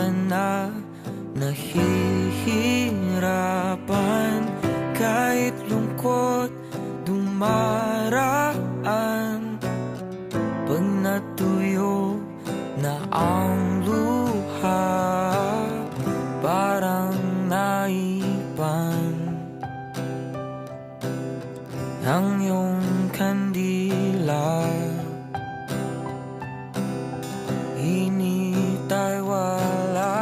pa na nahihirapan, kahit lungkot dumaraan. Pag natuyo na ang luha, parang naipan ang iyong kandila. Init ay wala.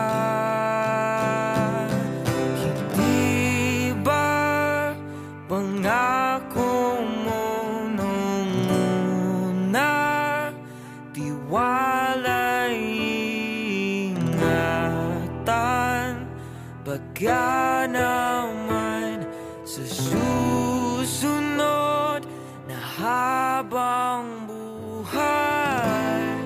Hindi ba pangako mo nung una, tiwala'y ingatan, baka naman sa susunod na habang buhay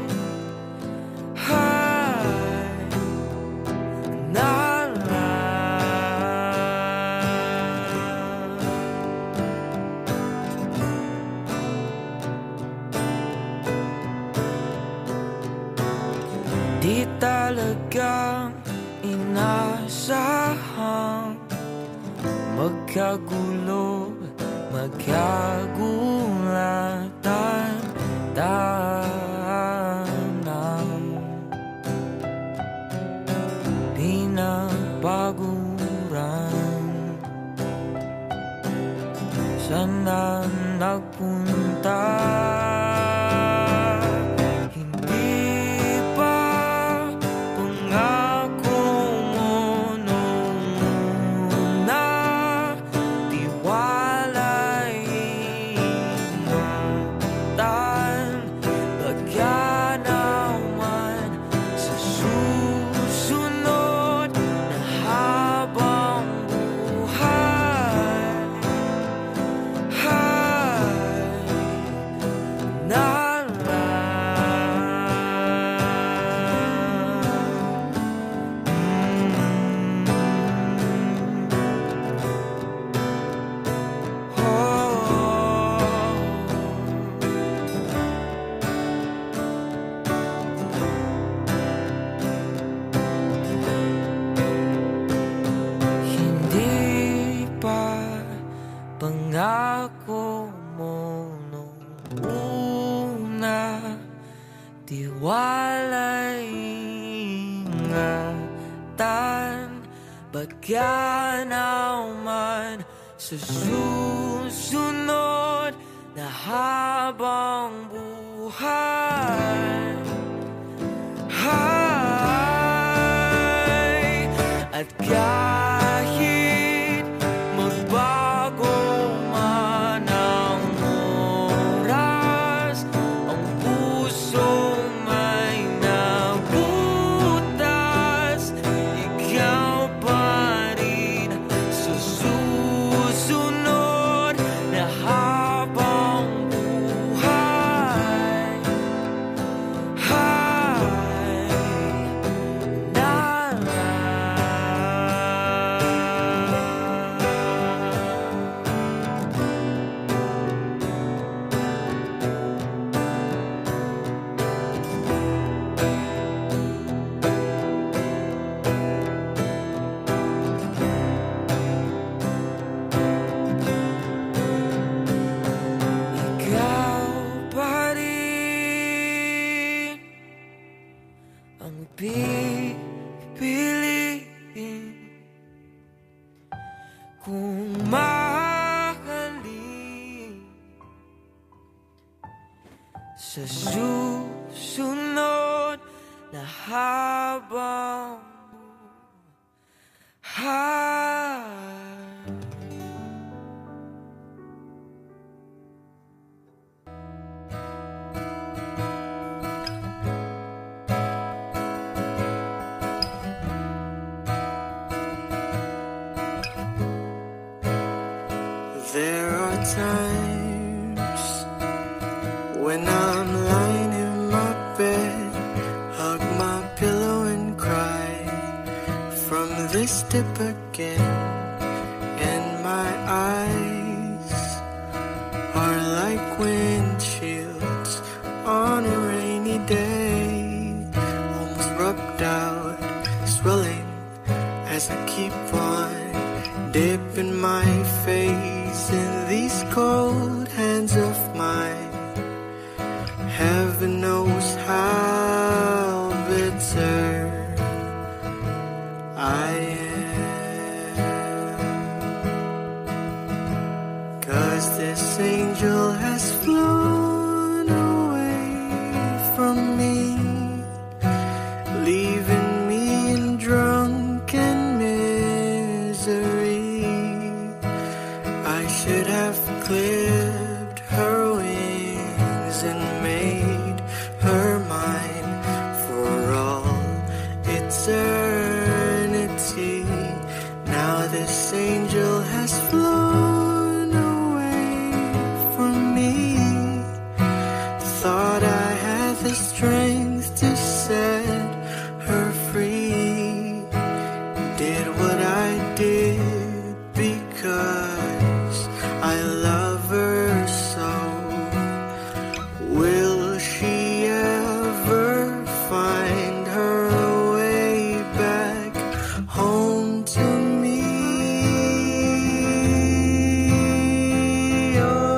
di talagang inasahang magkagulo, magkagulatan tanang pinagbaguran. Sana nagpunta, pangako mo nung una, tiwala'y ingatan, baka naman sa susunod na habang buhay at kahit magbago man ang oras, ang puso may nabutas, ikaw pa rin sa susunod na habang buhay. Ang pipiliin kung mahalin sa susunod na habang buhay. There are times when I'm lying in my bed, hug my pillow and cry from this dip again, and my eyes are like windshields on a rainy day, almost rubbed out, swelling as I keep on dipping my face in these cold hands of mine. Heaven knows how bitter I am, 'cause this angel has flown away from me, leaving me in drunken misery. I should have clipped her wings and made her mine for all eternity. Now this angel has flown away from me. Thought I had the strength to set her free. Did what I did because I love her so. Will she ever find her way back home to me? Oh.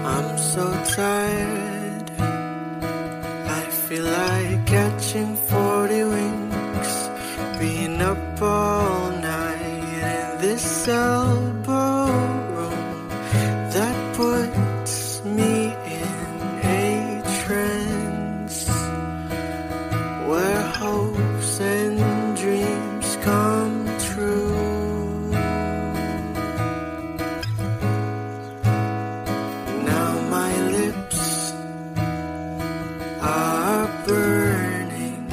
I'm so tired, I feel like catching 40 winks, being up all night in this elbow room that puts me in a trance, where hopes and dreams come true. Now my lips are burning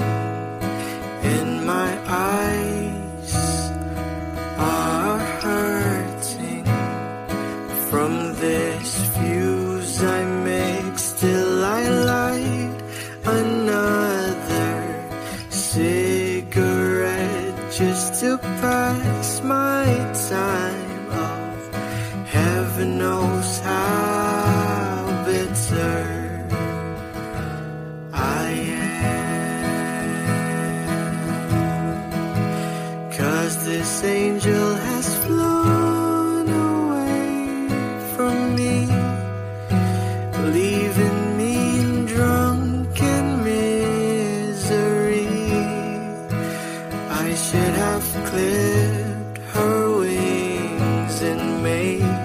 and my eyes are hurting from this fuse I make. Still I light another cigarette just to pass my time. Oh, heaven knows how bitter I am, 'cause this angel has flown away from me, leaving me in drunken misery. I should have clipped her wings and made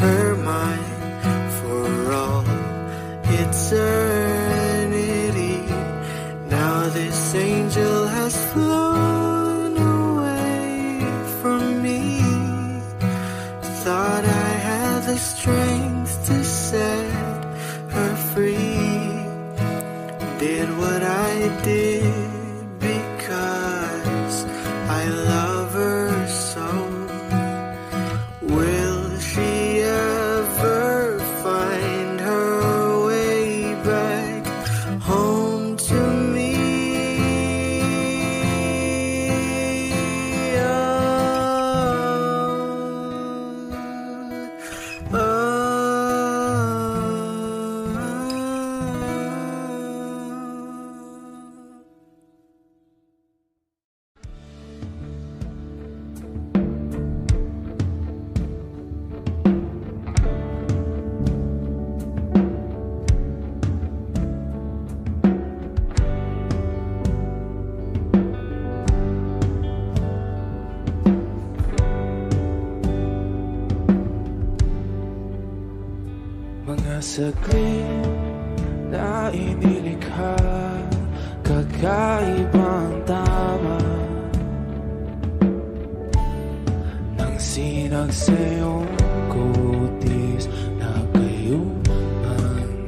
her mine for all eternity. Now this angel has flown away from me. Thought I had the strength to set her free. Did what I did because I love her so. Will she ever find her way back home to me? Oh, oh. Mga saglit na inilikha, kakaibang tama nang sinag sa iyong kutis na kayong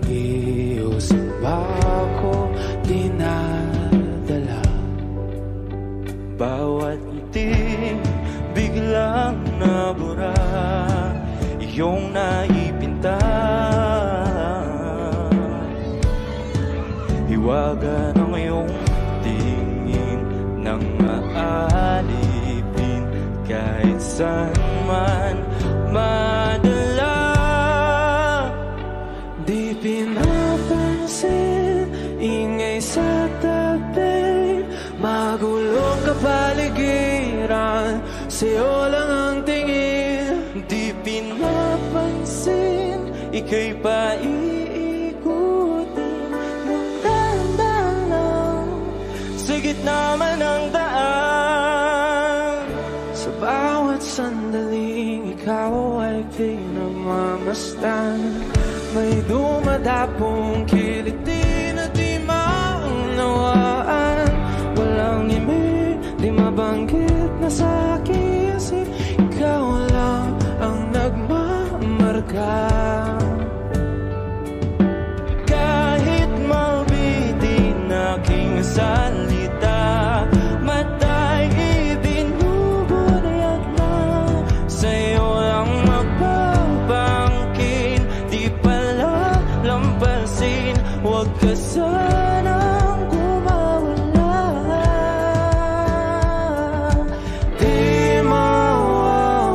Diyos ba ako dinadala? Bawat ngiti biglang nabura, iyong naipinta. Hiwaga ng iyong tingin nang maalipin kay kahit saan man madala. Di pinapansin, ingay sa tabi, magulong kapaligiran, sa'yo lang ang tingin. Di pinapansin, ika'y paiikutin ng dahan-dahan lang sa gitna man ng daan. Sa bawat sandaling ikaw ay pinagmamasdan, may dumadapong kiliti na di maunawaan. Walang imig, di mabanggit na sa aking isip, ikaw lang ang nagmamarka. Kahit mabitin aking salita, matay ibinubunayag na, sa'yo lang magbabangkin. Di pala lampasin, huwag ka sanang gumawala. Di mawawala.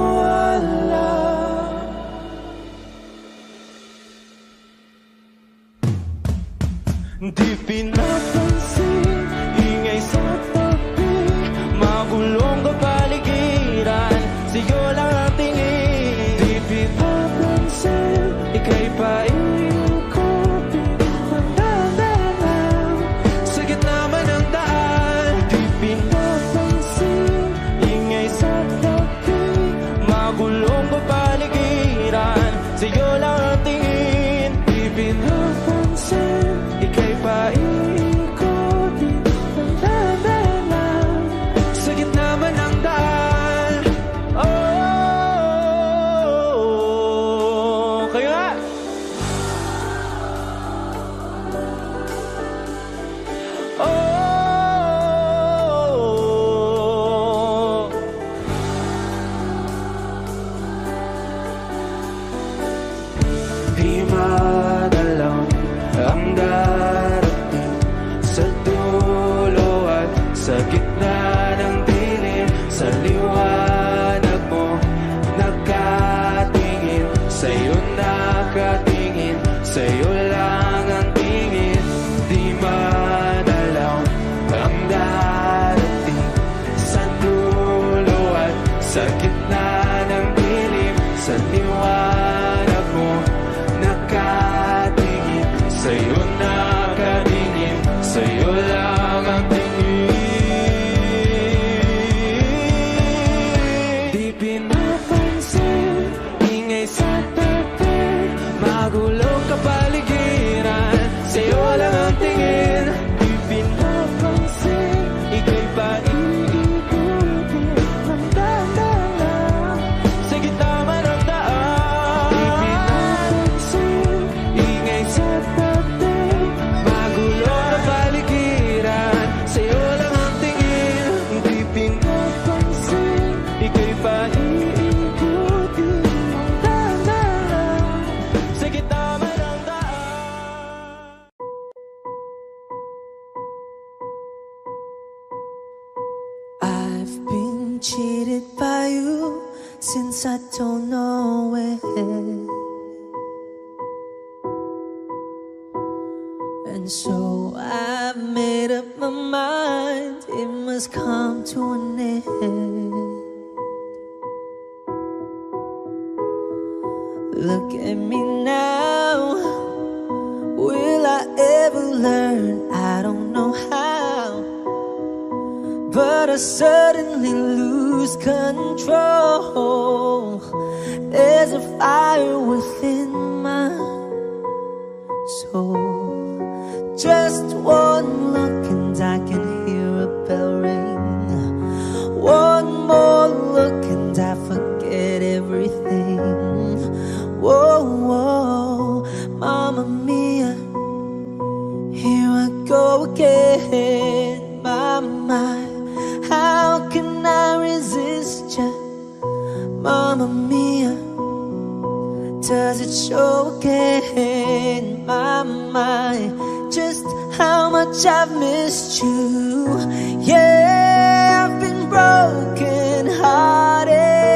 Di pinapansin, ingay sa tabi, magulong kapaligiran, sa'yo lang ang tingin. Di pinapansin, ika'y paiikutin ng dahan-dahan sa gitna man ng daan. Di pinapansin, ingay sa tabi, magulong kapaligiran, sa'yo lang ang tingin. Di pinapansin, ika'y paiikutin ng dahan-dahan sa gitna man ng daan. Oh, kayo nga. Oh, di madalang ang darating sa dulo at sa gitna ng dilim. Sa liwanag mo nakatingin, sa'yo nakatingin, sa'yo lang ang tingin. Di madalang ang darating sa dulo at sa gitna ng dilim. Sa liwanag mo nakatingin, sa'yo nakatingin, sa'yo lang ang tingin. Di pinapansin, ingay sa tabi, magulong kapaligiran, sa'yo lang ang tingin. Di pinapansin, ika'y paiikutin ng dahan-dahan sa gitna man ng daan. Di pinapansin, ingay sa tabi, magulong kapaligiran, sa'yo lang ang tingin. Di pinapansin, ika'y paiikutin ng dahan-dahan sa gitna man ng daan. I've been cheated by you since I don't know it. And so I've made up my mind, it must come to an end. Look at me now, will I ever learn? I don't know how, but I suddenly lose control. There's a fire within my soul. Just one look and I can hear a bell ring. One more look and I forget everything. Whoa, whoa, Mamma Mia, here I go again. My, how can I resist you? Mamma Mia, does it show again? My, just how much I've missed you. Yeah, I've been broken hearted.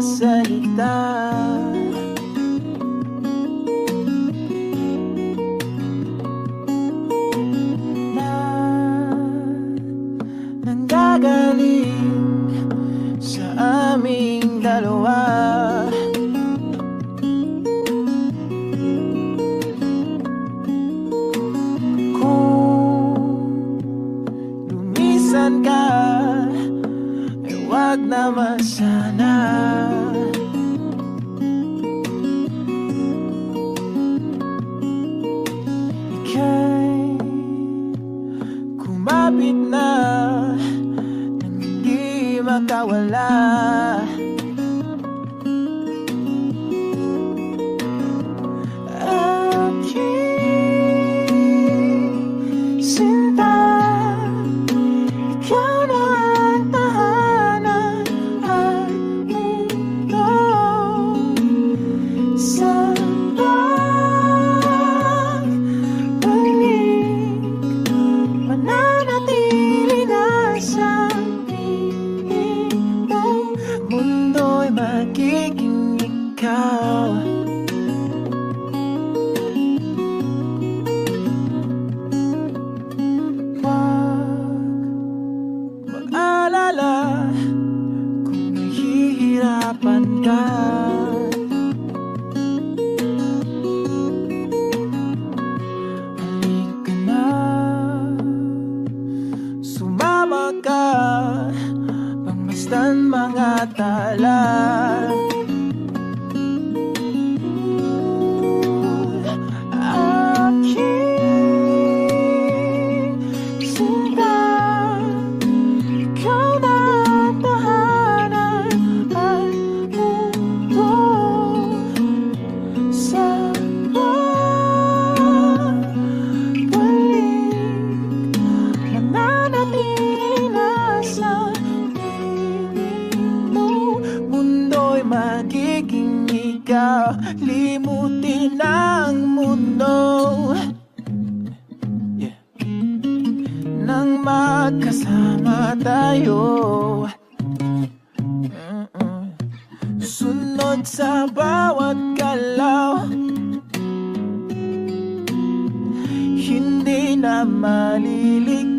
salita. Na nanggagaling sa aming dalawa. Lumisan ka, ay wag naman sana. Ika'y kumapit na nang hindi makawala. Aking sinta, ikaw na ang tahanan at mundo. Sa pagbalik, mananatili na sa piling mo. Mundo'y magiging ikaw. Mag-alala kung nahihirapan ka. Halika na, sumama ka, pangmasdan mga tala. Aking sinta, ikaw na ang tahanan at mundo. Sa pagbalik, mananatili na sa piling mo. Mundo'y magiging ikaw, limutin ang mundo. Nang magkasama tayo, sunod sa bawat galaw, hindi na maliligaw.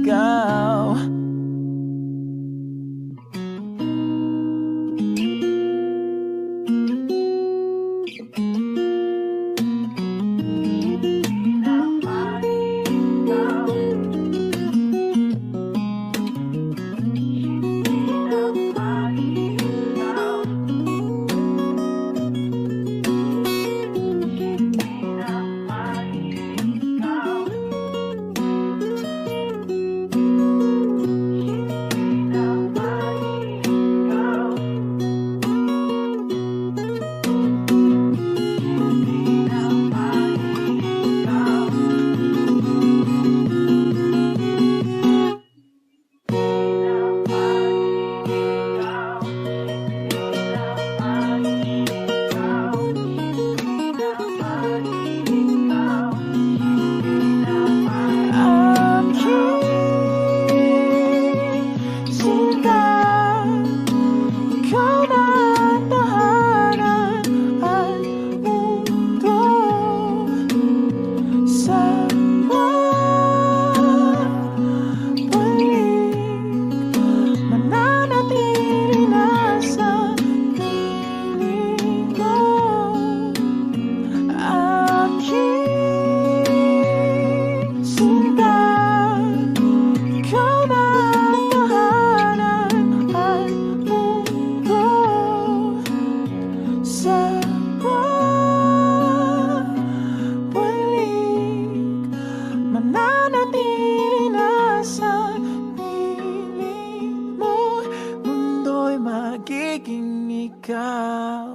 magiging ikaw.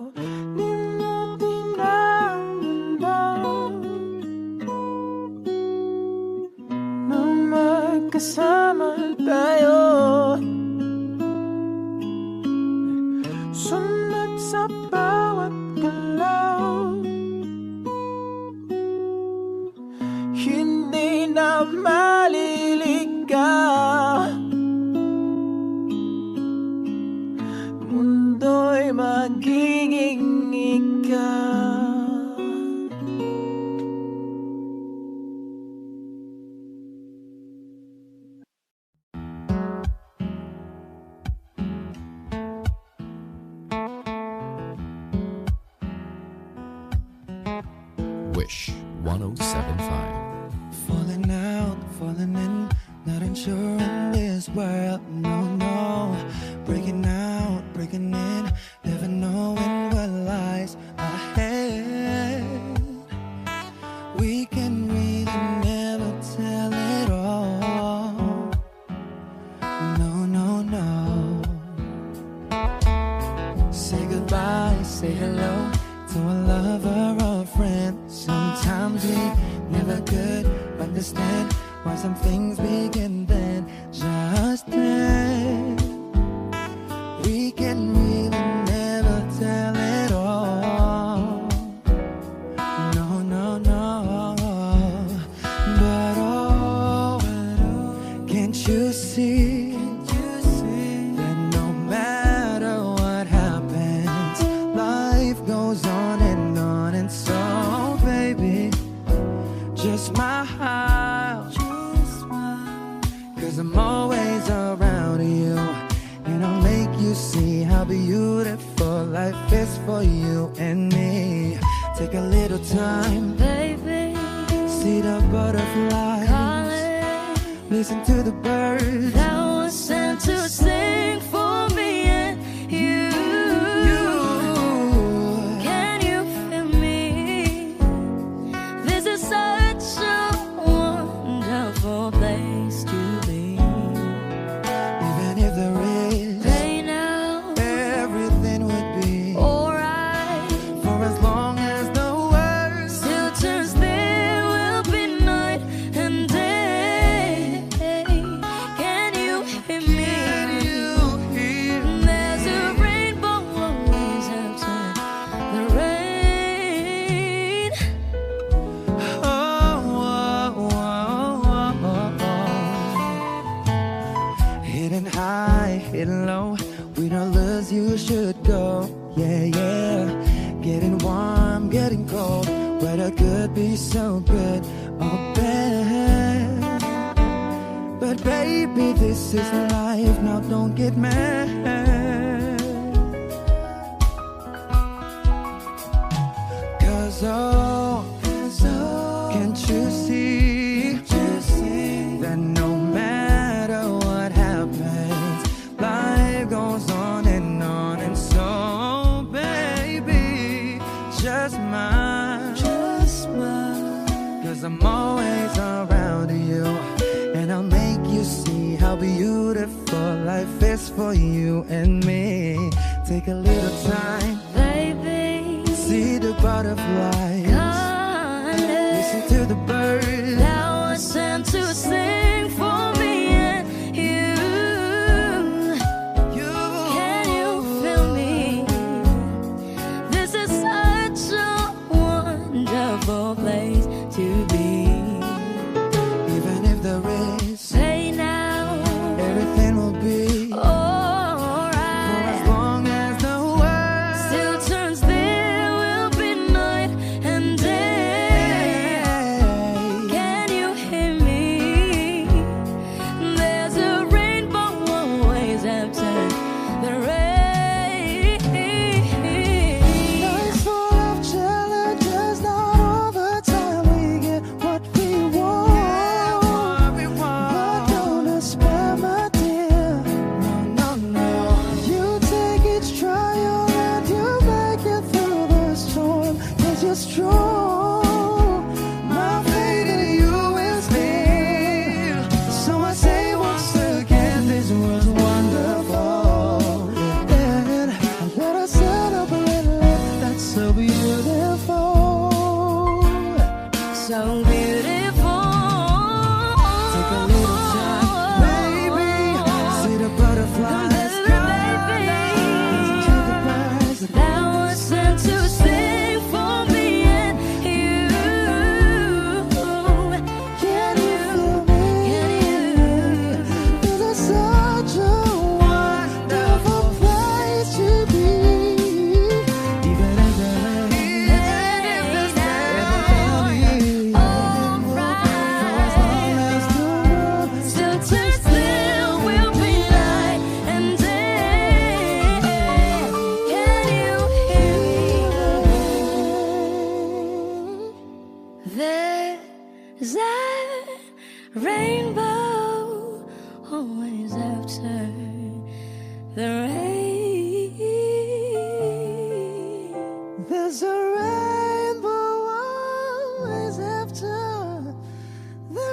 Limutin ang mundo nang magkasama tayo. Sunod sa bawat galaw, hindi na maliligaw. Mundo'y mag pagiging ikaw. Wish 1075. Falling out, falling in, not unsure in this world, no, no. Breaking out, breaking in, never knowing what lies ahead. We can really never tell it all, no, no, no. Say goodbye, say hello to a lover or a friend. Sometimes we never could understand why some things begin then, just then. We can really never tell it all, no, no, no. But oh, can't you see that no matter what happens, life goes on, and so baby, just smile, cause I'm always around you, and I'll make you see how beautiful life is for you and me. Take a little time, Baby, see the butterflies, calling, listen to the birds that was sent to sing for me and you. Can you feel me? This is such a wonderful place to be. Even if there is Right now, everything would be alright. for as long as the world Still turns, there will be night and day. Can you hear me? you hear. There's a rainbow always after the rain. Oh, oh, oh, oh, oh. Hidden high, hidden low, we don't lose, you should go. Yeah, yeah. Getting warm, getting cold, weather could be so good or bad. But baby, this is life, now don't get mad. Cause oh, can't you see that no matter what happens, life goes on, and so baby, just smile, cause I'm always around you, and I'll make you see how beautiful life is for you and me. Take a little time, Baby, see the butterflies, calling, listen to the birds. that was sent to sing for me and you. Can you feel me? This is such a wonderful place to be. Even if there is, Say now, everything will be for as alright. long as the world Still turns, there will be night rainbow always after the rain. There's a rainbow always after the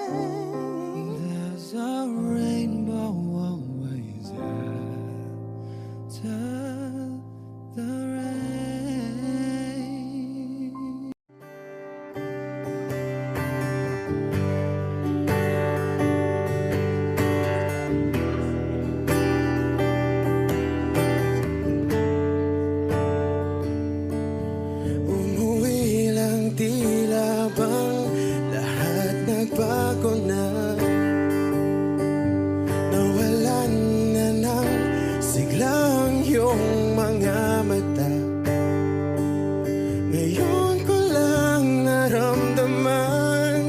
rain. There's a rainbow always after the rain. Umuwi lang, tila bang lahat nagbago na. Nawalan na ng siglang iyong mga mata. Ngayon ko lang naramdaman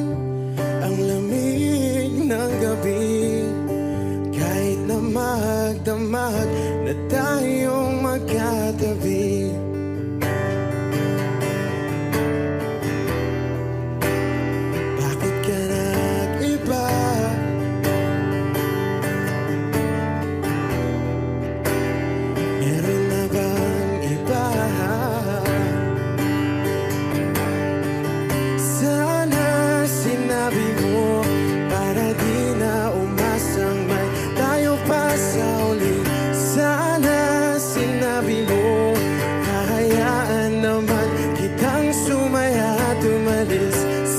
ang lamig ng gabi. Kahit na magdamag na tayong magkatabi. Bakit ka nag-iba? Meron na bang iba? Sana sinabi mo para di na umasang may tayo pa sa uli. Sana sinabi mo hahayaan naman kitang sumaya at umalis.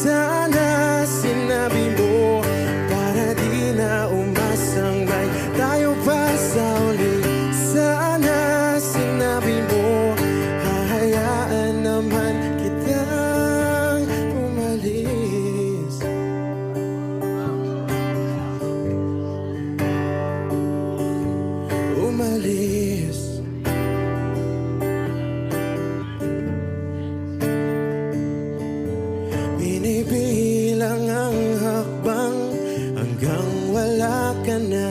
Sana sinabi mo para di na umasang may tayo pa sa uli. Sana sinabi mo hahayaan naman kitang umalis. Umalis. Binibilang ang hakbang hanggang wala ka na.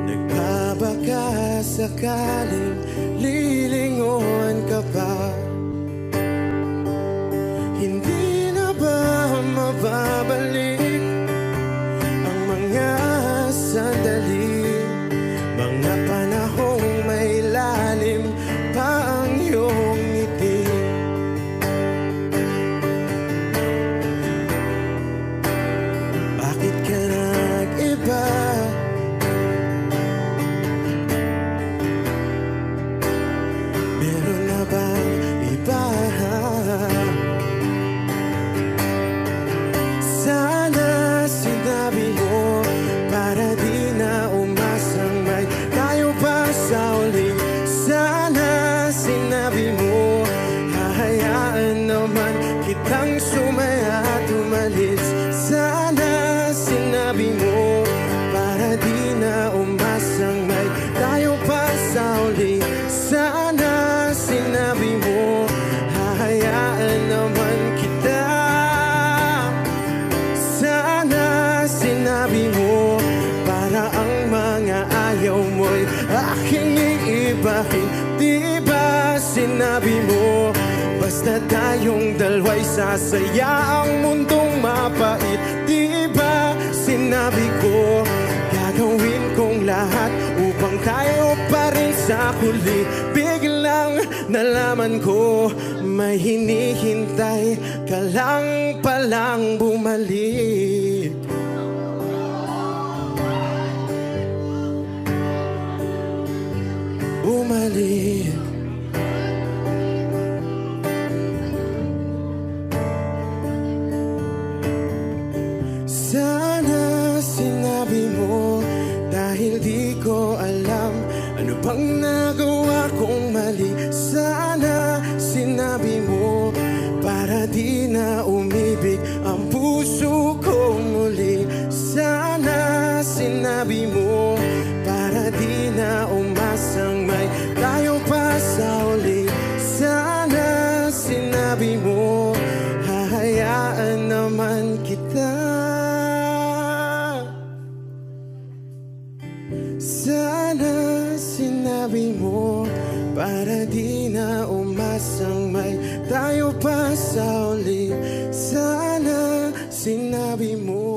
Nagbabaka sakaling lilingon ka pa. Hindi na ba mababalik ang mga sandali, mga panahong may lalim pa ang iyong ngiti? Bakit ka nag-iba? Meron na bang iba? Sana sinabi mo para di na umasang may tayo pa sa uli. Sana sinabi mo hahayaan naman kitang sumaya at umalis. Sana sinabi mo para di na umasang may tayo pa sa uli. Sana sinabi mo hahayaan naman kita. Sana sinabi mo para ang mga ayaw mo'y aking iibahin. Di ba sinabi mo basta tayong dalawa'y sasaya ang mundong mapait? Di ba sinabi ko gagawin kong lahat upang tayo pa rin sa huli? Biglang nalaman ko may hinihintay ka lang palang bumalik. Bumalik. Sana sinabi mo dahil di ko alam ano bang nagawa kong mali. Sana sinabi mo para di na umibig ang puso ko muli. Sana sinabi mo para di na umasang may tayo pa sa uli. Sana sinabi mo hahayaan naman kita. Sana sinabi mo para di na umasang may tayo pa sa uli. Sana tabi mo.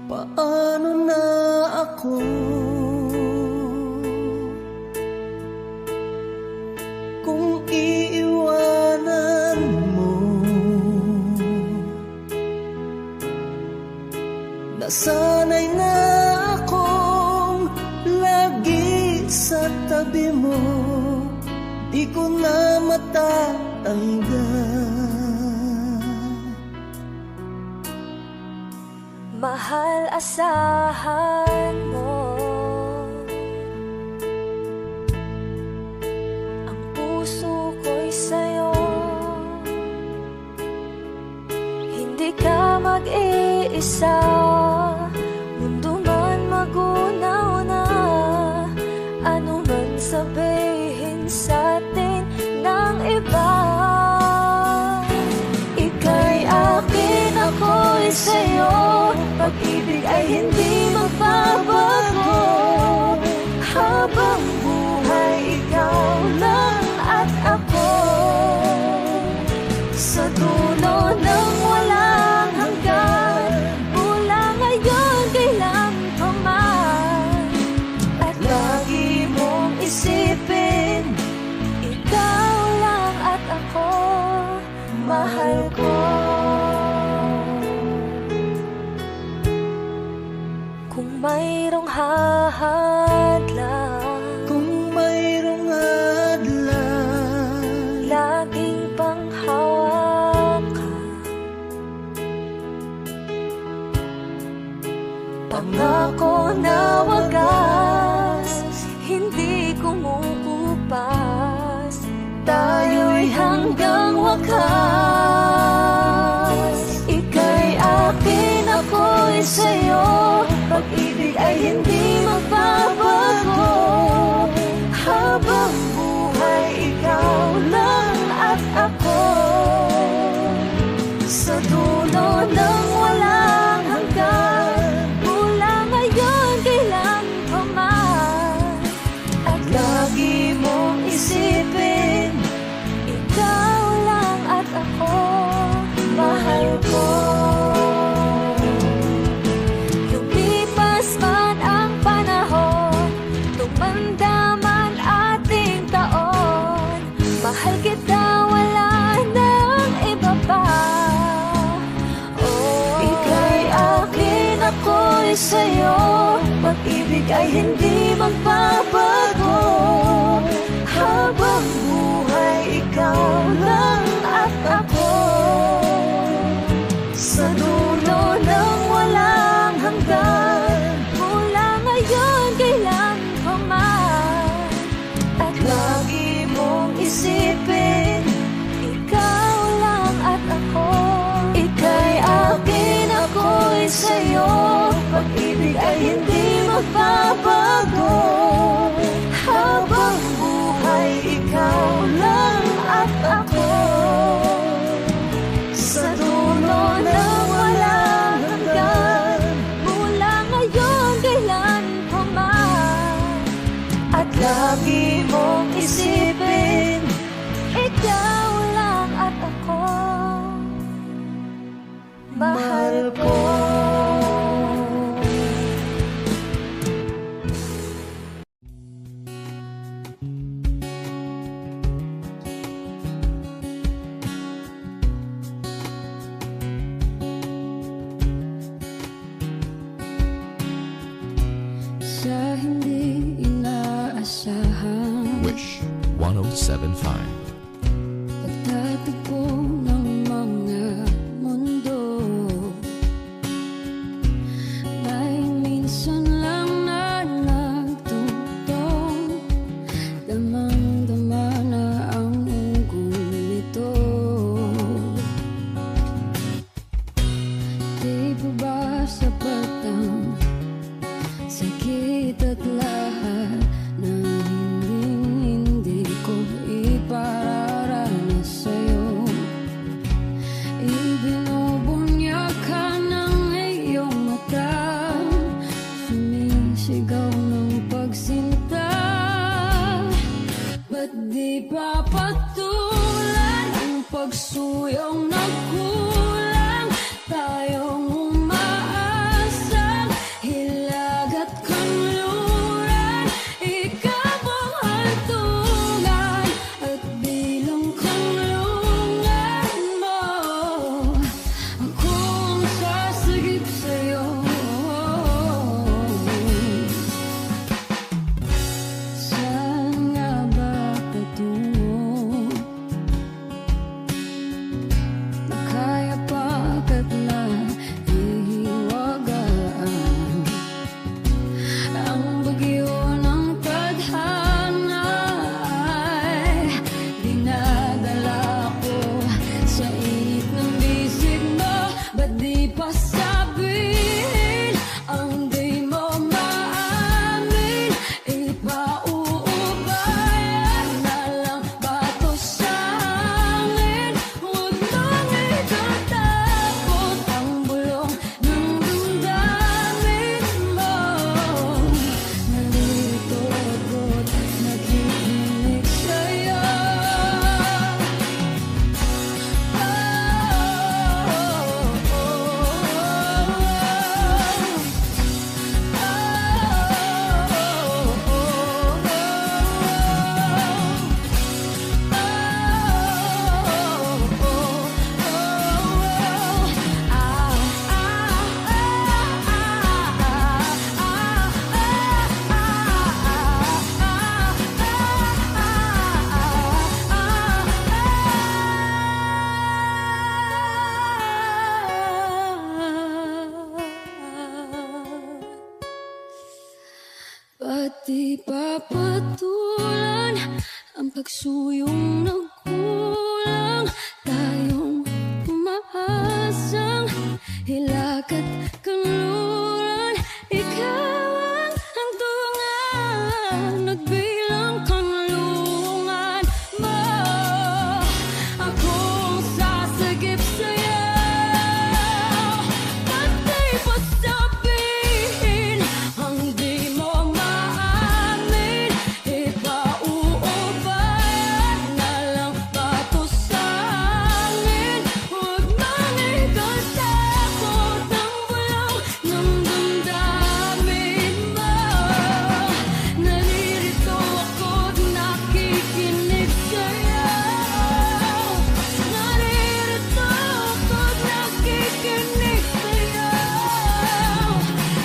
Paano na ako kung iiwanan mo? Nasanay na akong lagi sa tabi mo, di ko na matatanggal. Mahal, asahan mo ang puso ko'y sa'yo. Hindi ka mag-iisa, mundo man magunaw na, ano man sabihin sa'tin ng iba. Ika'y akin, ako'y sa'yo. Pag-ibig ay hindi magbabago, habang buhay ikaw lang at ako. Sa dulo ng walang hanggan, mula ngayon kailan pa man, at lagi mong isipin, ikaw lang at ako, mahal ko. Kung mayroong hahadlang, Kung mayroong hadlang, laging panghawakan, pangako na wagas, hindi kumukupas, tayo'y hanggang wakas. Ika'y akin, ako'y sa'yo. Pag-ibig ay hindi magbabago, habang buhay ikaw lang at ako. Sa dulo ng walang hanggan, mula ngayon kailan pa man, at lagi mong isipin, ikaw lang at ako, mahal ko. Mahal kita, wala nang iba pa. Oh, ika'y akin, ako'y sa'yo. Pag-ibig ay hindi magbabago, habang buhay ikaw lang at ako. Sa dulo ng walang hanggan, mula ngayon kailan pa man, at lagi mong isipin, ikaw lang at ako. Ika'y akin, ako'y sa'yo. Pag-ibig ay hindi magbabago, habang buhay ikaw lang at ako. Sa dulo ng walang hanggan, mula ngayon kailan pa man, at lagi mong isipin, ikaw lang at ako, mahal ko. sa hindi inaasahan, Wish 1075. pagtatagpo ng mga mundo, may minsan lang na nagtutong, damang-dama na ang unggoy nito. pagsuyong nagkulang, tayong umaasang hilag at kanluran. Ikaw ang hantungan at bilang kanlungan mo. Akong sasagip sa'yo. Saan nga ba patungo? Kaya pagkat na ihiwagaan ang bagyo ng tadhana ay dinadala ko sa init ng bisig mo. Ba't di pa sabihin ang di mo maamin? Ipauubayan na lang ba to sa hangin? Huwag mong itatakot ang bulong ng damdamin mo. Nandito ako't nakikinig sa'yo. Pati papatulan ang pagsuyong nagkulang, tayong umaasang hilag at kanluran. Ikaw ang hantungan at bilang kanlungan mo. Akong sasagip sa'yo. Pati pa sabihin ang di mo maamin. Ipauubayan na lang ba to sa hangin? Huwag mong itatakot ang bulong ng damdamin mo. Naririto ako't nakikinig sa'yo. Naririto ako't nakikinig sa'yo.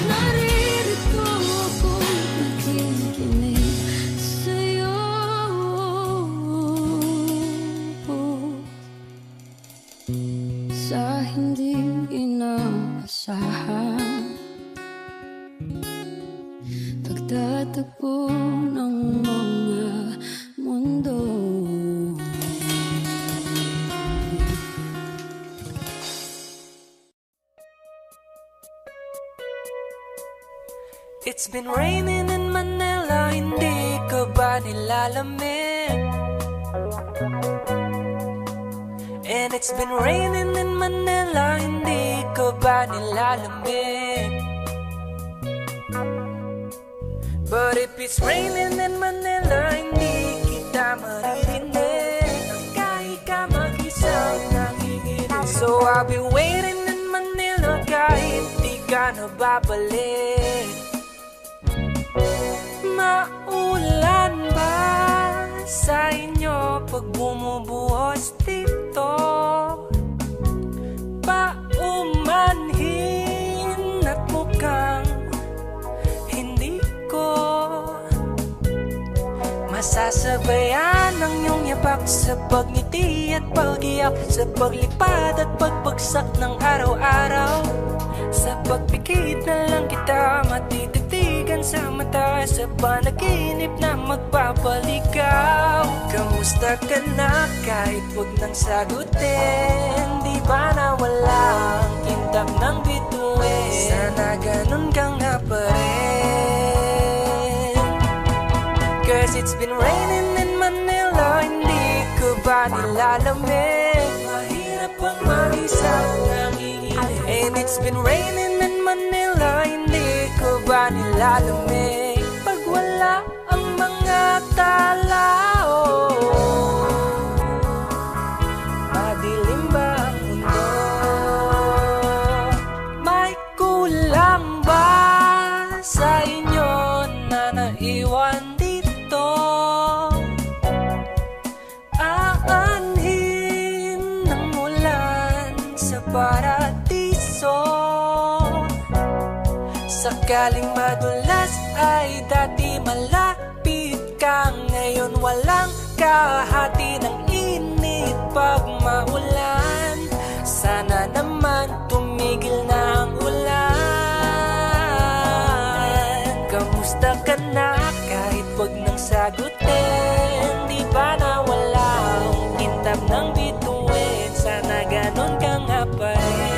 Naririto ako't nakikinig sa'yo. Sa hindi inaasahan, pagtatagpo ng mga mundo. It's been raining in Manila, hindi ka ba nilalamig? And it's been raining in Manila, hindi ka ba nilalamig? But if it's raining in Manila, hindi kita maririnig. Kahit ka mag-isang nanginginig. So I'll be waiting in Manila kahit di ka na babalik. Maulan ba sa inyo pag bumubuhos dito? Paumanhin at mukhang hindi ko masasabayan ang iyong yapak sa pagngiti at pag-iyak, sa paglipad at pagbagsak ng araw-araw. Sa pagpikit na lang kita matititigan sa mata, sa panaginip na magpapaligaw. Kamusta ka na kahit huwag nang sagutin? Di ba na walang kintab ng bituin? Sana ganun ka nga pa rin. Cause it's been raining in Manila, hindi ko ba nilalamig? Mahirap ang mag-isang nanginginig. And it's been raining in Manila, hindi ko ba nilalamig? Pag wala ang mga tao, sakaling madulas ay dati malapit ka, ngayon walang kahati ng init pag maulan. Sana naman tumigil na ang ulan. Kamusta ka na kahit wag nang sagutin? Di ba na wala ang kintab ng bituin? Sana ganon ka nga pa rin.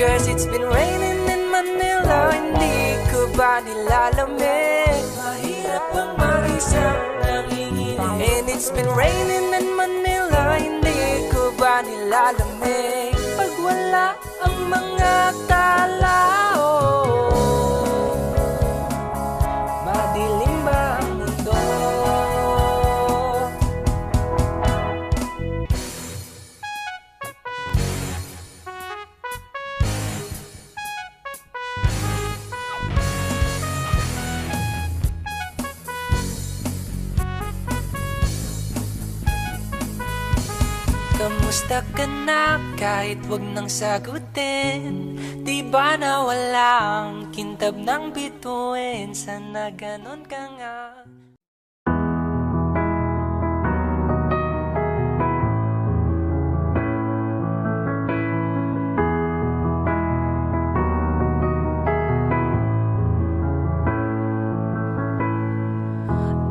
Cause it's been raining in Manila, hindi ko ba nilalamig? Mahirap bang mag-isang nanginginig? And it's been raining in Manila, hindi ko ba nilalamig? Pag wala ang mga tao, madilim ba ang mundo? Kamusta ka na kahit wag nang sagutin? Di ba na wala ang kintab ng bituin? Sana ganon ka nga.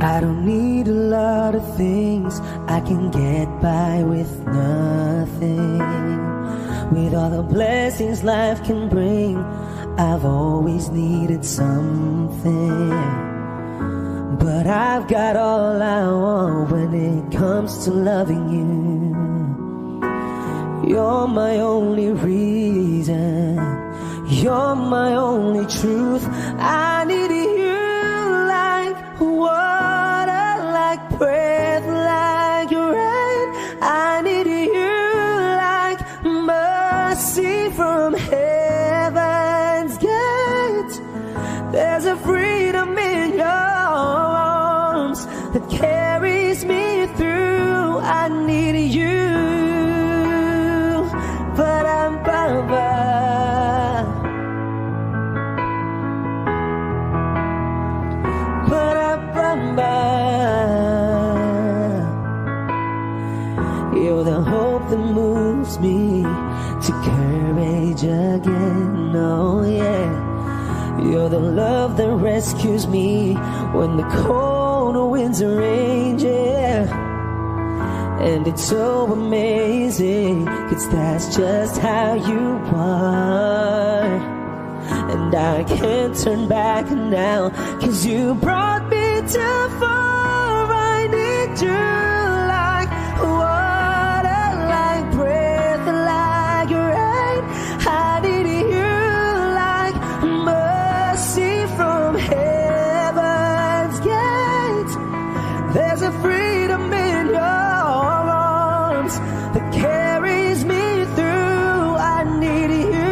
I don't need a lot of things, I can get by with nothing. With all the blessings life can bring, I've always needed something. But I've got all I want when it comes to loving you. You're my only reason, you're my only truth. I need you like water, like breath, like rain. I need you like mercy from heaven's gate. There's a freedom in your arms that carries me through. I need you, but I'm you're the hope that moves me to courage again, oh yeah. You're the love that rescues me when the cold winds are raging, yeah. And it's so amazing, 'cause that's just how you are. And I can't turn back now, 'cause you brought me too far. I need you like water, like breath, like rain. I need you like mercy from heaven's gate. There's a freedom in your arms that carries me through. I need you.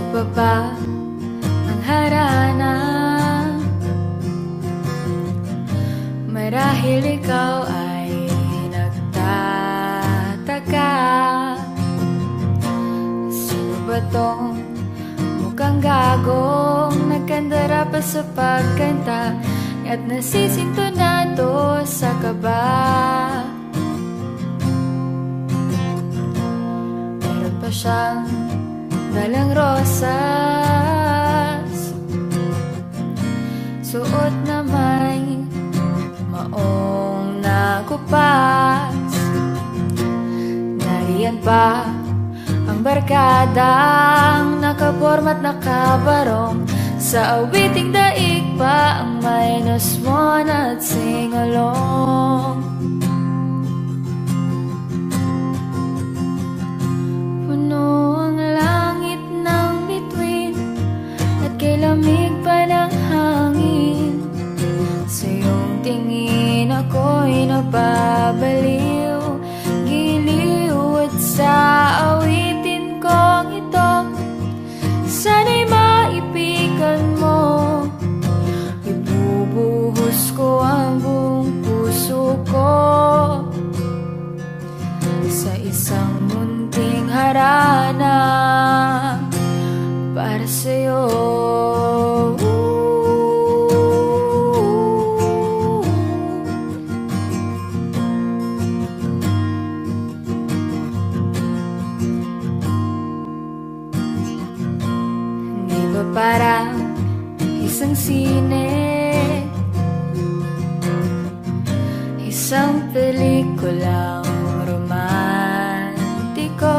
pa ba ang harana? Marahil ikaw ay nagtataka, sino ba tong mukhang gagong nagkandara pa sa pagkanta at nasisintonado sa kaba? Meron pa siyang dalang rosas, suot na may maong nakupas. Nariyan pa ang barkadang nakaporma't nakabarong, sa awiting daig pa ang minus one at sing-along. Puno ang langit ng bituin at kay lamig pa ng hangin. Sa iyong tingin ako'y nababaliw, giliw at sa awitin kong ito, sana'y maipigan mo. Ibubuhos ko ang buong puso ko sa isang munting harana para sa'yo. Parang isang sine, isang pelikulang romantiko.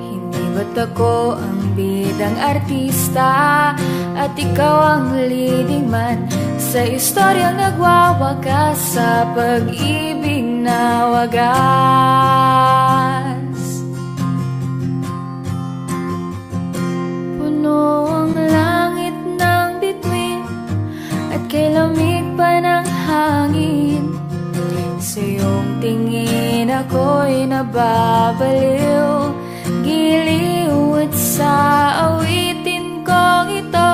Hindi ba't ako ang bidang artista at ikaw ang leading man sa istoryang nagwawakas sa pag-ibig na wagas? Ang langit ng bituin at kay lamig pa ng hangin. Sa iyong tingin ako'y nababaliw, giliw at sa awitin kong ito,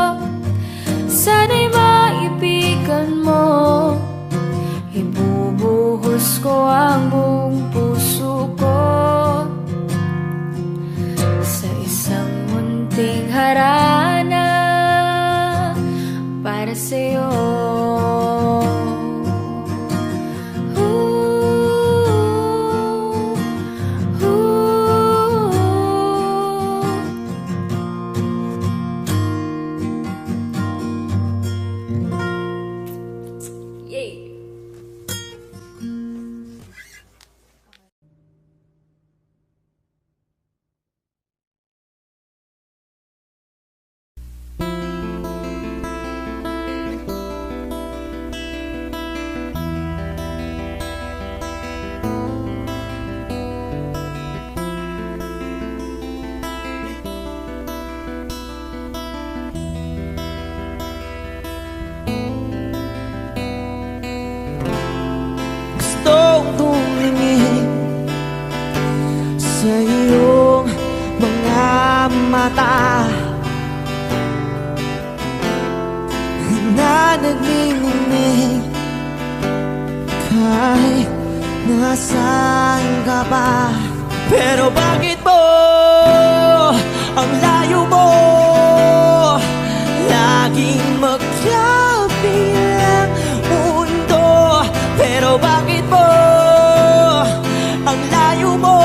sana'y maipigan mo. Ibubuhos ko ang buong puso ko sa isang munting harana para sa'yo. Sa iyong mga mata na nagmimimik, kahit nasaan ka ba. Pero bakit mo ang layo mo laging magkabilang mundo? Pero bakit mo ang layo mo?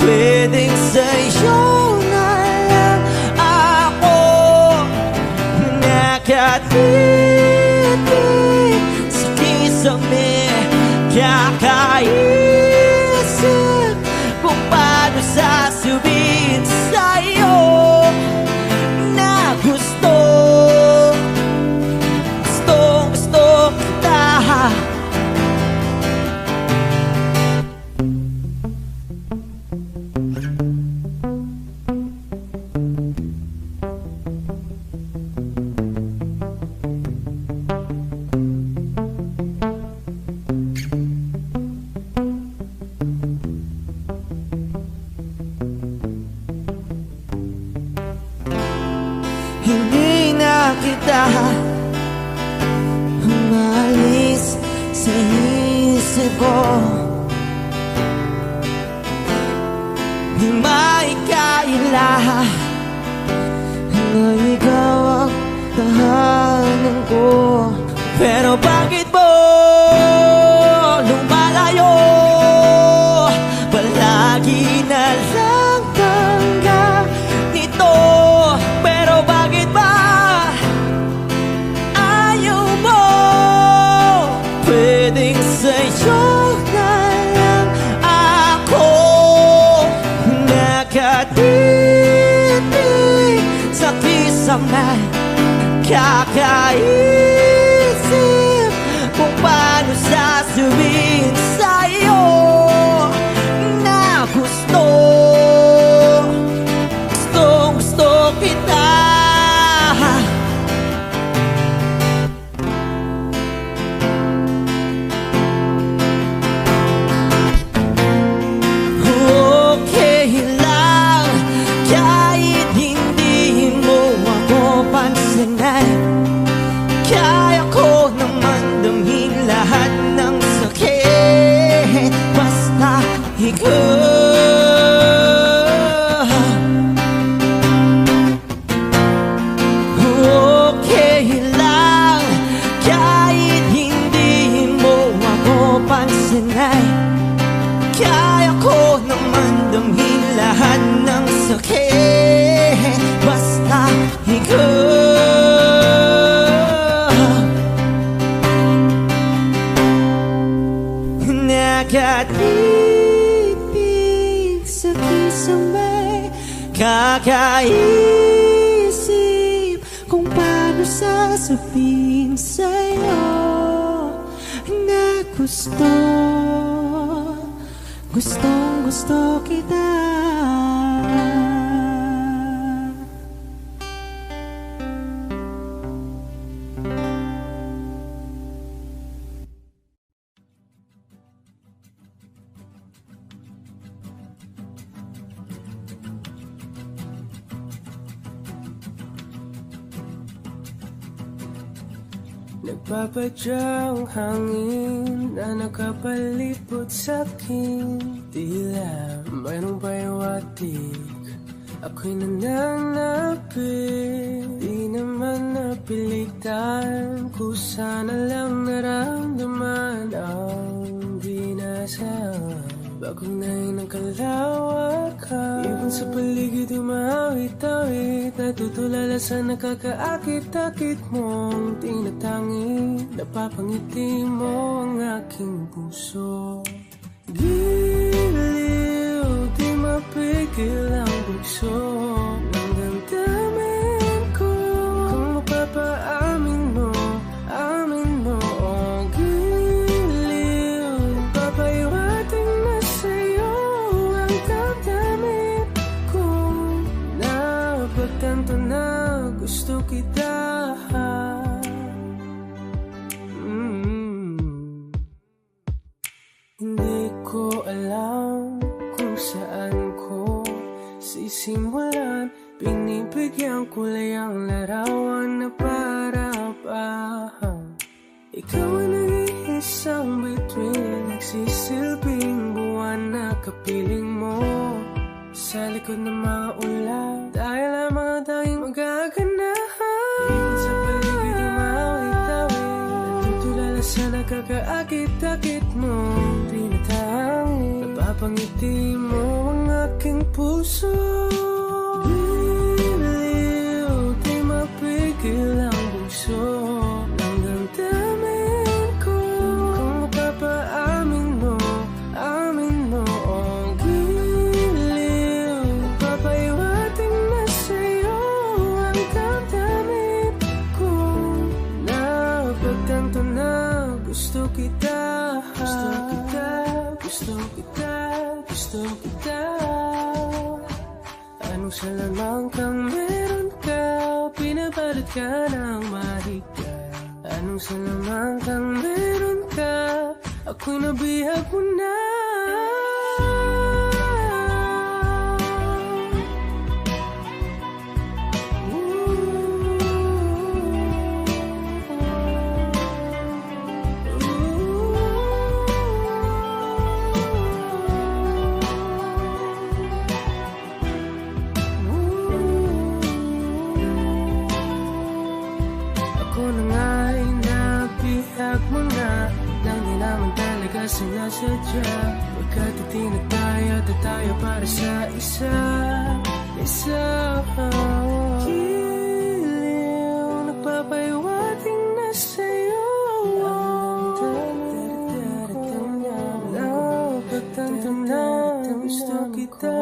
Pwedeng sa'yo na lang ako nakatitig sa kisame, kakaisip kung paano kita umalis sa isip ko. Di maikaila na ikaw ang tahanan ko. Pero bakit mo lumalayo? Palagi na lang tanggap nito. Pero bakit ba ayaw mo? Pwedeng sa'yo na lang ako nakatitig sa kisame. Kakaisip kung paano sasabihin sa'yo na gusto kita. Okay lang kahit hindi mo ako pansinin. Kaya ko naman damhin lahat ng sakit basta ikaw. Okay lang kahit hindi mo ako pansinin. Kaya ko naman damhin lahat ng sakit basta ikaw. Nakatipid sa kisame, kakaisip kung paano sasabihin sa'yo na gustong kita. Nagpapadyang hangin na nakapalipot sa'kin. Tila mayroong pahiwatig, ako'y nananapit. Di naman napilitan, kusana lang naramdaman ang binasaan. Bagong nahin ang kalawakan, ibon sa paligid umawit-awit. Natutulala sa nakakaakit-akit mong tinatangi. Napapangiti mo ang aking puso. Giliw, di mapigil ang bugso ng damdamin ko. Kung mapapaamin mo, amin mo. Oh, giliw, papaiwating na sa'yo ang damdamin ko. Napagtanto na gusto kita. Hindi ko alam kung saan ko sisimulan. Pinibigyan kulay ang larawan na para-parahan. Ikaw ang nag-iisang bituin, nagsisilbing buwan na kapiling mo. Sa likod ng mga ulan, dahil ang mga tanging magaganahan. Ibon sa paligid umawit-awit, natutulala sa nakakaakit-akit mo. Tinatangi, napapangiti mo ang aking puso. Giliw, di mapigil ang bugso ng damdamin ko. Kung mapapaamin mo, amin mo. Oh, giliw, papaiwating na sa'yo ang damdamin ko. Napagtanto na gusto kita. Gusto kita, gusto kita, gusto kita. Anong salamang kang meron ka, pinabalot ka ng mahika. Anong salamang kang meron ka, ako'y nabihag mo na. sinasadya. Pagkat itinataya tayo para sa isa't isa. Giliw, nagpapahiwating na sa'yo. Napagtanto na gusto kita.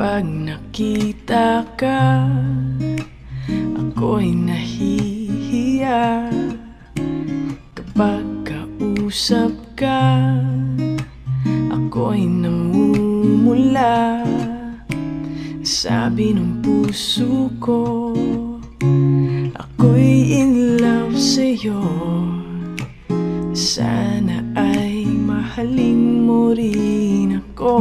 Kapag nakita ka, ako'y nahihiya. Kapag kausap ka, ako'y namumula. Sabi ng puso ko, ako'y in love sa'yo. Sana ay mahalin mo rin ako.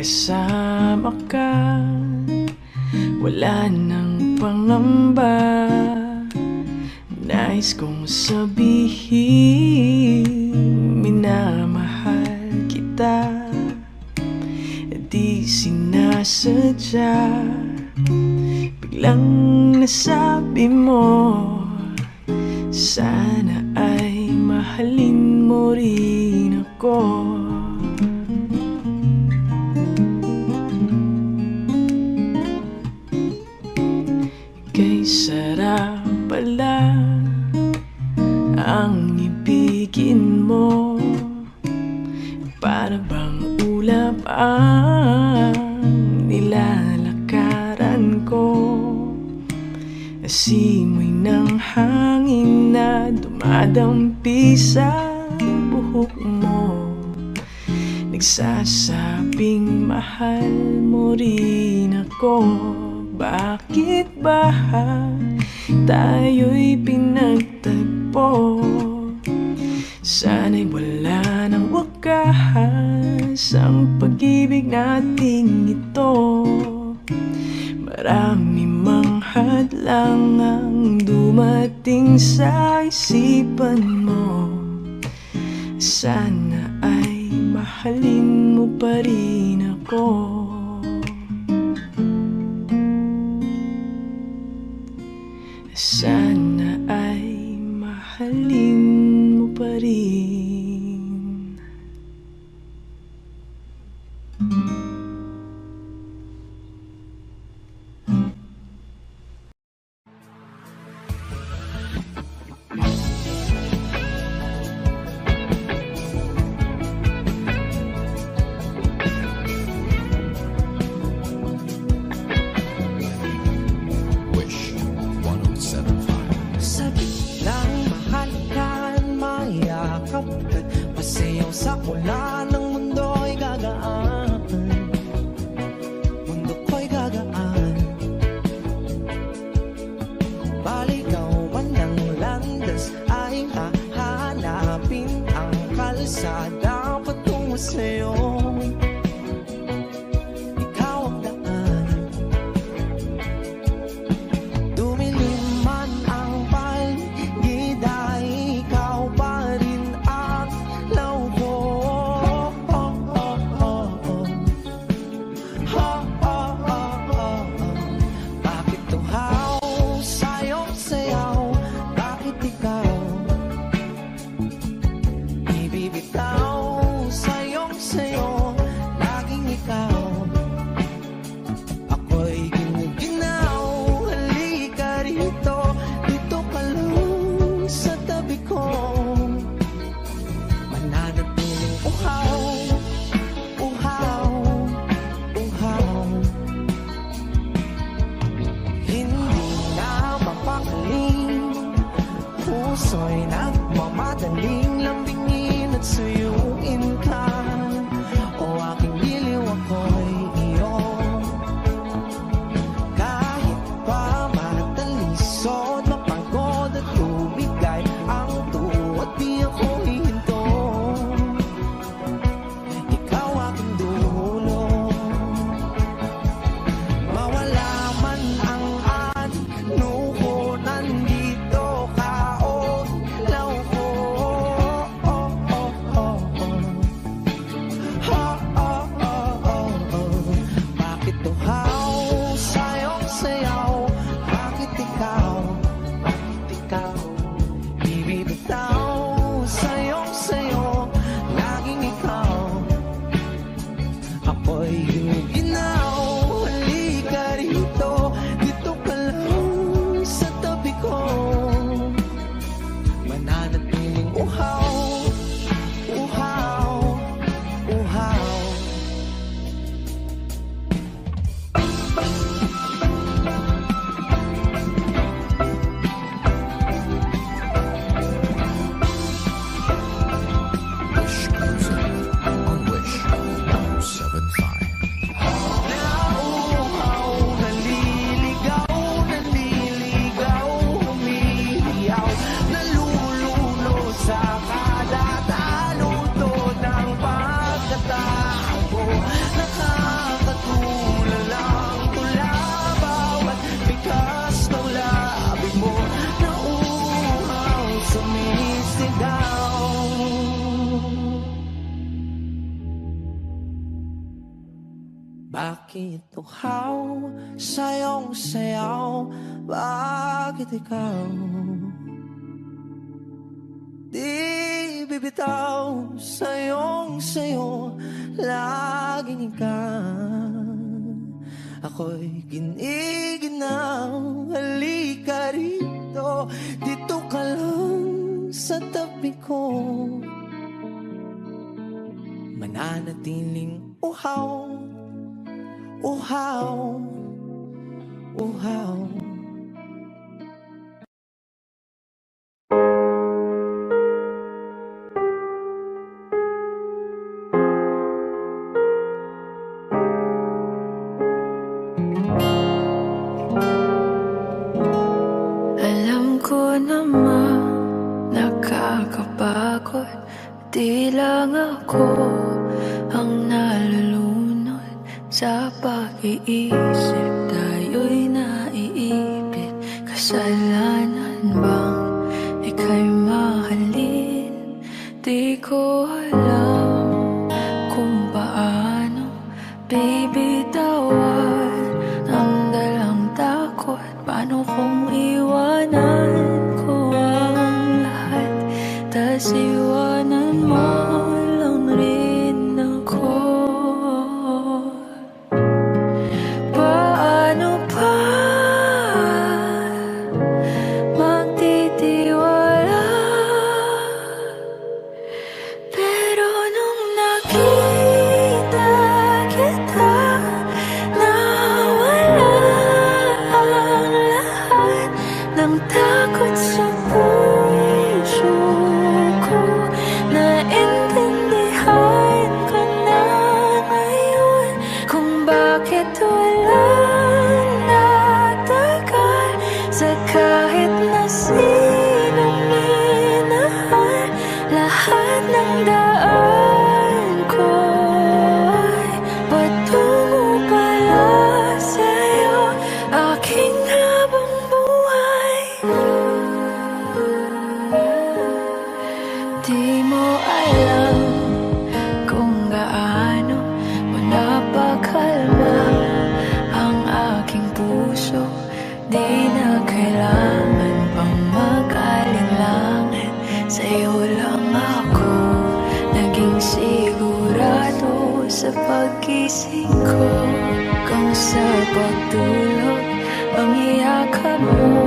Kasama ka, wala nang pangamba. Nais kong sabihin, minamahal kita. Di sinasadya, biglang nasabi mo Sana ay mahalin mo rin ako. Kay sarap pala ang ibigin mo, para bang ulap ang nilalakaran ko. Asimoy ng hangin na dumadampi sa buhok mo, nagsasabing mahal mo rin ako. Bakit ba tayo'y pinagtagpo? Sana'y wala ng wakas ang pag-ibig nating ito. Marami mang hadlang ang dumating sa isipan mo. Sana ay mahalin mo pa rin ako. Sana ay mahalin mo pa rin. Wish 107.5. Sabi lang mahal ka, mayakap ka, pasayaw sa kula ng mundo'y gagaan. Mundo ko'y gagaan. Baligaw man ng landas ay hahanapin ang kalsada patungo sa'yo. Ikaw ang daan. Dumilim man ang paligid ay ikaw pa rin ang law ko. Bakit tuhaw sa'yong sayaw? Bakit ikaw ibibitaw sa'yong sayo? Laging ikaw. Ako'y ginuginaw. Halika rito, dito ka lang sa tabi ko. Mananatiling uhaw, uhaw, uhaw. Hindi na mapakaling, puso'y nagmamadaling lambingin at suyuin ka. O aking giliw, ako'y iyo. Kahit pa matalisod, mapagod at tumigay ang tuwa, di ako hihinto. Ikaw aking dulo. Mawala man ang ano ko, nandito ka, oh, law ko. Bakit tuhaw sa'yong sayaw? Bakit ikaw? Bakit ikaw ibibitaw sa'yong sayo? Laging ikaw. Ako'y ginuginaw. Halika rito, dito ka lang sa tabi ko. Mananatiling uhaw, uhaw, uhaw. Wish music on Wish 107.5. Nauuhaw, naliligaw, naliligaw, humihiyaw, nalululo sa kada taluto ng pagkatao. Nakakatulala ang tula, bawat bigas ng labi mo. Nauuhaw, sumisigaw. Bakit tuhaw sa'yong sayaw? Bakit ikaw bibitaw sayo, laging ikaw. Ako'y giniginaw, halika rito, dito ka lang sa tabi ko. Mananatiling uhaw, uhaw, uhaw. Alam ko naman nakakapagod, di lang ako ang nalulunod sa pag-iisip. Tayo'y naiipit, kasalanan bang ika'y mahalin? Di ko alam kung paano bibitawan ang dalang takot. Paano kung iwanan ko ang lahat, tas iwanan mo lang rin ako? Paano pa magtitiwala? Pero nung nakita kita, nawala ang lahat ng takot sa puso ko. Naintindihan ko na ngayon kung bakit walang natagal sa kahit na sinong minahal. Lahat ng daan ko ay patungo pala sa'yo, aking habang buhay. Di mo alam kung gaano mo napakalma ang aking puso. Di na kailangan pang mag-alinlangan, sa'yo lang ako naging sigurado sa pag-gising ko. Kung sa pagtulog ang iyakap mo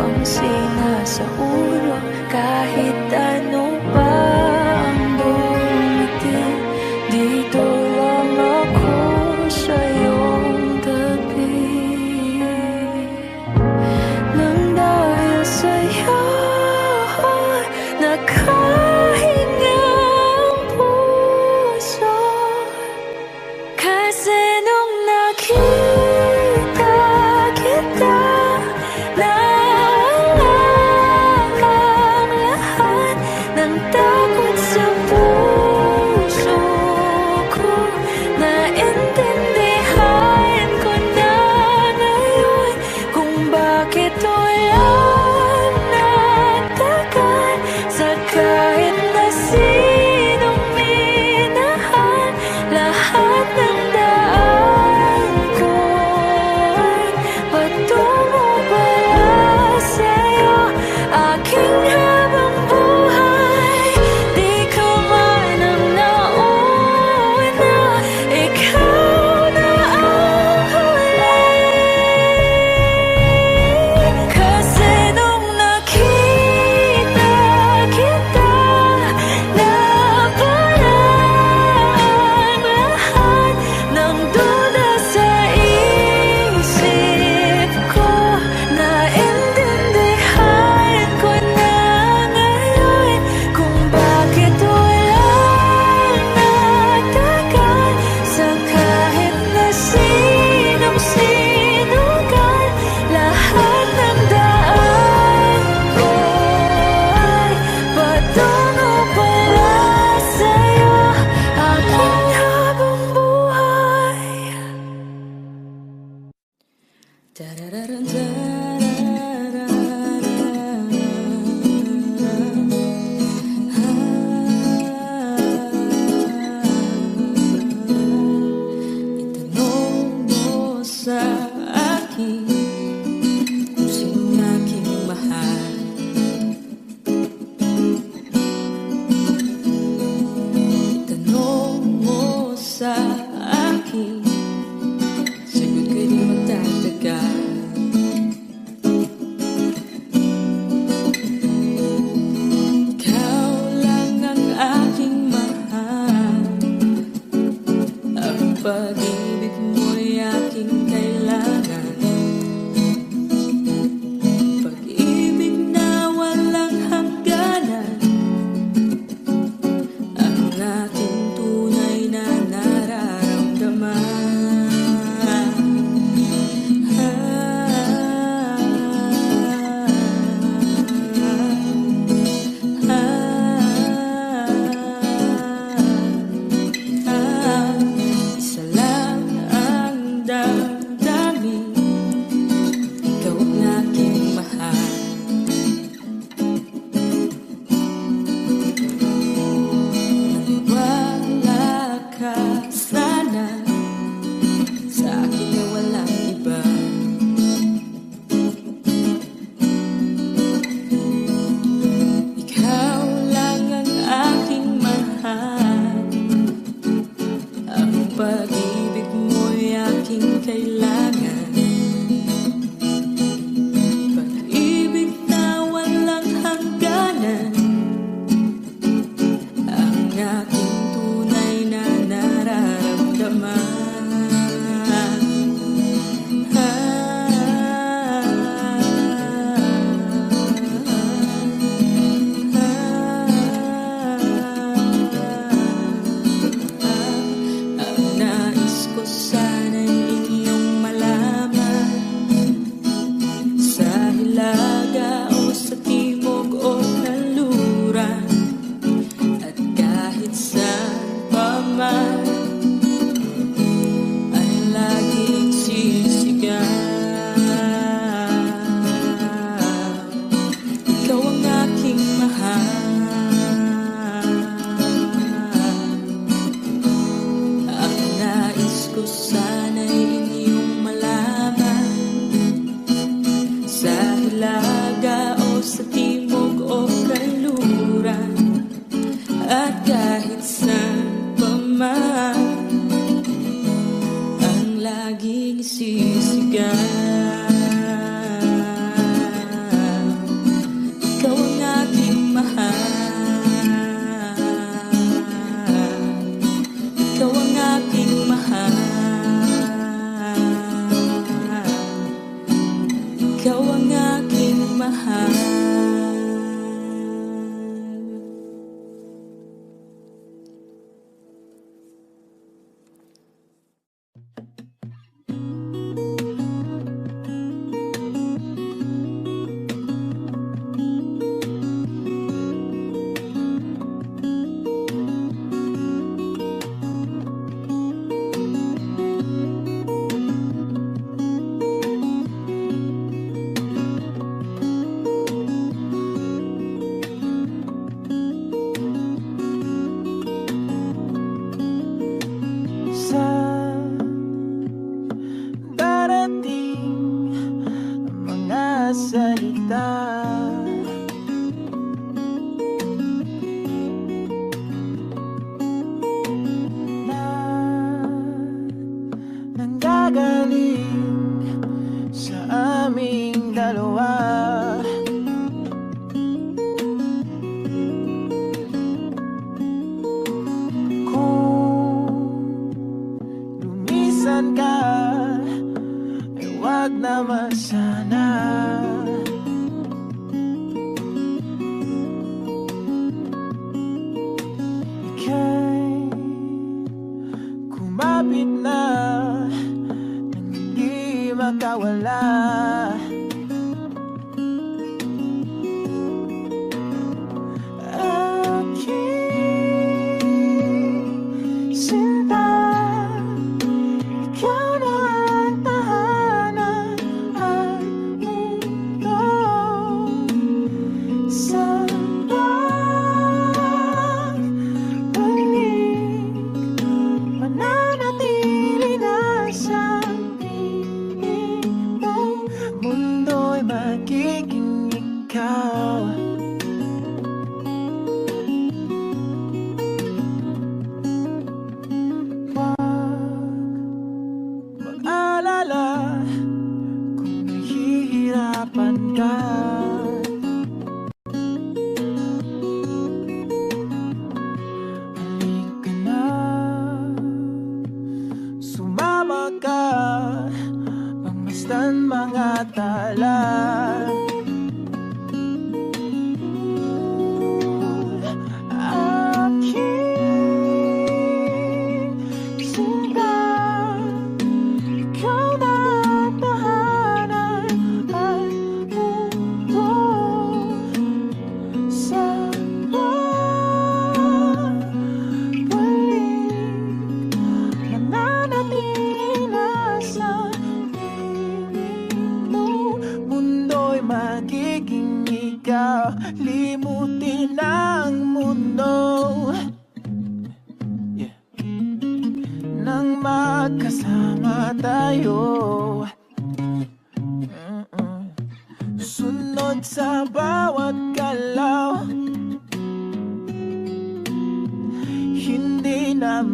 ang sinasaulo, kahit ano pa ang dumating, dito lang ako sa iyong tabi. Nang dahil sa'yo nakahinga ang puso, kasi nung nakita kita, nawala ang lahat ng pag-ibig mo'y aking kailangan. Pag-ibig na walang hangganan, ang aking tunay na nararamdaman.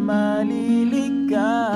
maliligaw.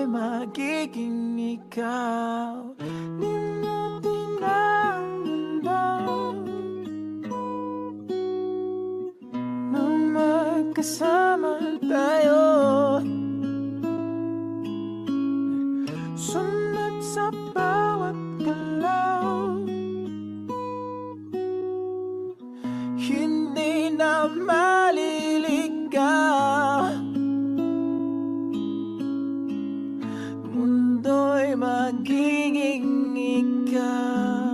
Magiging ikaw, di natin ang mundo na magkasama tayo. Sunod sa bawat galaw, hindi na maliligaw. Mundo'y magiging ikaw.